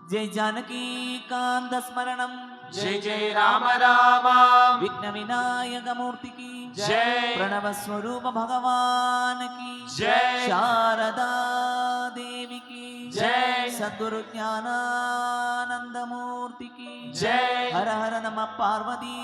जय जानकी कांत स्मरणम जय जय राम राम विघ्न विनायक मूर्ति की जय प्रणव स्वरूप भगवान की जय शारदा देवी की जय सद्गुरु ज्ञानानंद मूर्ति की जय हर हर नमः पार्वती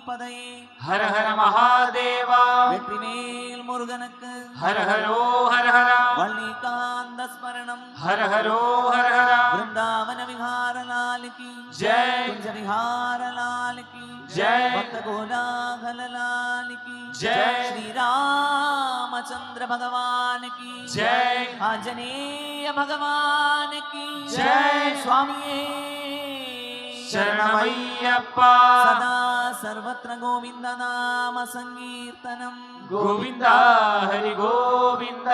पदये हर हर महादेवा वेट्रिवेल मुरुगनुक्कु हर हरो हर हर वल्लीकांत स्मरणम हर हरो हर हर वृंदावन विहार लाल की जय कुंज विहार लाल की जय भक्त कोलाहल लाल की जय श्री रामचंद्र भगवान की जय आंजनेय भगवान की जय स्वामी शरणमय्यप्पा सदा सर्वत्र गोविंद नाम संकीर्तनम गोविंद हरि गोविंद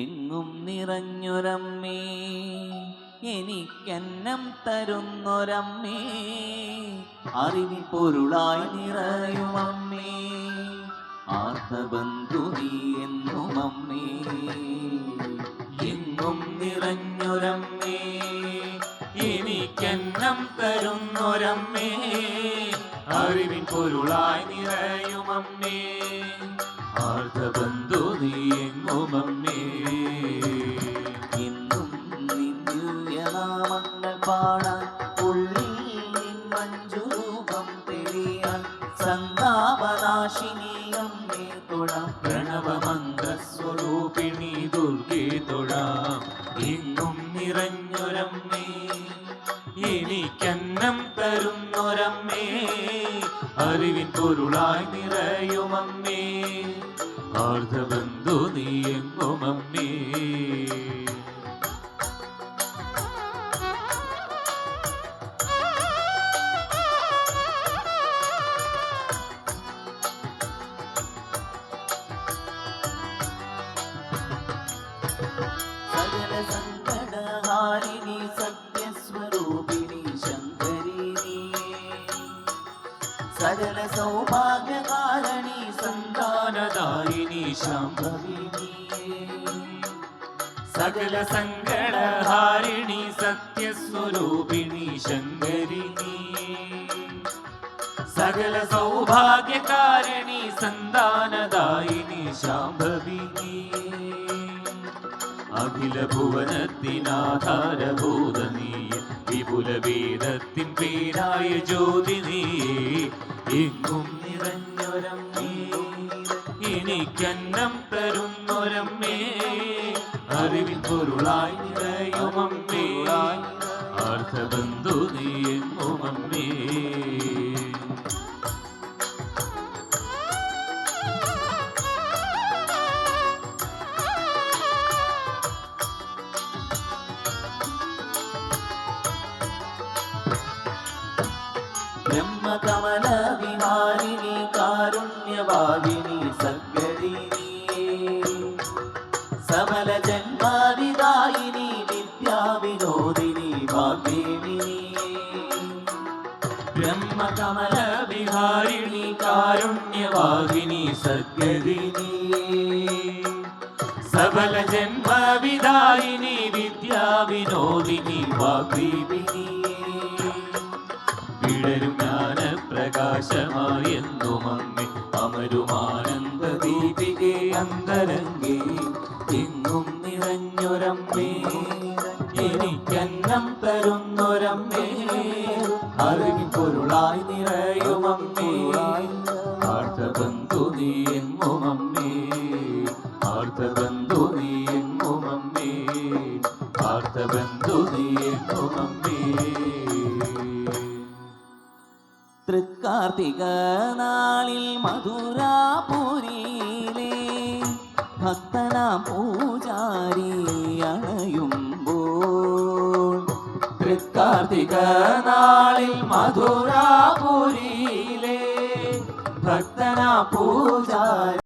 എങ്ങും നിറഞ്ഞൊരമ്മേ എനിക്കെന്നം തരുന്നൊരമ്മേ അറിവിൻ പൊരുളായി നിറയുമമ്മേ ആർത്തബന്ധു നീ എന്നും അമ്മേ എങ്ങും നിറഞ്ഞൊരമ്മേ എനിക്കെന്നം തരുന്നൊരമ്മേ അറിവിൻ പൊരുളായി നിറയുമമ്മേ ആർദ്രബന്ധു നീ എങ്ങുമമ്മേ എന്നും നിന്ദിവ്യനാമങ്ങൾ പാടാൻ ഉള്ളിൽ നിൻ മഞ്ജുരൂപം തെളിയാൻ സന്താപനാശിനി അമ്മേ തൊഴാം പ്രണവമന്ത്രസ്വരൂപിണി ദുർഗേ തൊഴാം എങ്ങും നിറഞ്ഞൊരമ്മേ എനിക്കന്നം തരുന്നൊരമ്മേ അറിവിൻ പൊരുളായി നിറയുമമ്മേ ആർദ്രബന്ധു നീ എങ്ങുമമ്മേ സകല സങ്കടഹാരിണി സത്യസ്വരൂപിണി ശങ്കരി സകല സൗഭാഗ്യകാരണി സന്താനദായിനി ശാംഭവി സകല സങ്കടഹാരിണി സത്യസ്വരൂപിണി ശങ്കരി സകല സൗഭാഗ്യകാരിണി സന്താനദായിനി ശാംഭവി അഖില ഭുവനത്തിനാധാരഭൂത നീയ വിപുല വേദത്തിൻ പേരായ ജ്യോതി നീയേ എങ്ങും നിറഞ്ഞൊരമ്മേ എനിക്കന്നം തരുന്നൊരമ്മേ അറിവിൻ പൊരുളായി നിറയുമമ്മേ ആർദ്രബന്ധു നീ എങ്ങുമമ്മേ ബ്രഹ്മകമല വിഹാരിണി കാരുണ്യവാദിനി സദ്ഗതി സബല ജന്മാവിദായിനി വിദ്യാവിനോദിനി വാഗ്ദേവി ബ്രഹ്മകമല വിഹാരിണി കാരുണ്യവാഹിനി സദ്ഗതിനി സബല ജന്മവിദായിനി വിദ്യാവിനോദിനി വാഗ്ദേവിനി വിടരും ജ്ഞാനപ്രകാശ പ്രകാശമായി എന്നും അമ്മേ അമരുമാനന്ദ ദീപികേ അന്തരംഗേ എങ്ങും നിറഞ്ഞൊരമ്മേ എനിക്കന്നം തരുന്നൊരമ്മേ അറിവിൻ പൊരുളായി നിറയുമമ്മേ ആർത്തബന്ധു നീ എങ്ങും അമ്മേ ആർത്തബന്ധു നീ എങ്ങും അമ്മേ ആർത്തബന്ധു നീ എങ്ങും അമ്മേ തൃക്കാർത്തിക നാളിൽ മധുരാപുരിയിലെ ഭക്തന പൂജാരി അണയുമ്പോൾ തൃക്കാർത്തിക നാളിൽ മധുരാപുരിയിലെ ഭക്തന പൂജാരി